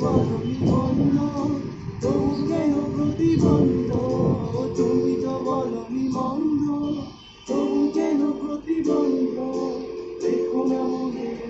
বলনি মন্দ, তবু কেন প্রতিবন্ধ? তুমি তো বলনি মন্দ, তবু কেন প্রতিবন্ধ? দেখো না মনের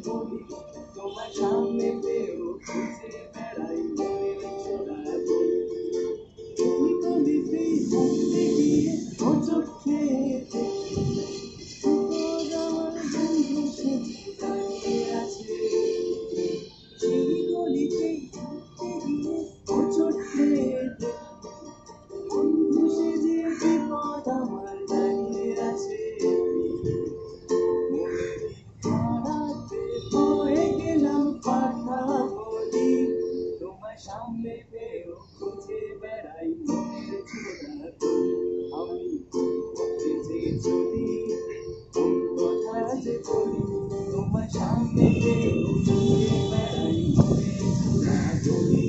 দ্বন্দ্ব। তোমার সামনে পেয়েও খুঁজে বেড়াই মনের চোরাবলি। তুমি গলিতেই ঘুরতে গিয়ে ও চোখে আমার বন্ধু সে দাঁড়িয়ে আছে। সেই গলিতেই ঘুরতে গিয়ে ও চোখে বন্ধু সে যে বিপদ আমার দাঁড়িয়ে আছে। সামনে পেয়েও খুঁজে বেড়াই মনের চোরাবলি। আমি বলতে যে চলি কোন কথা যে বলি, তোমার সামনে পেয়েও খুঁজে বেড়াই মনের চোরাবলি।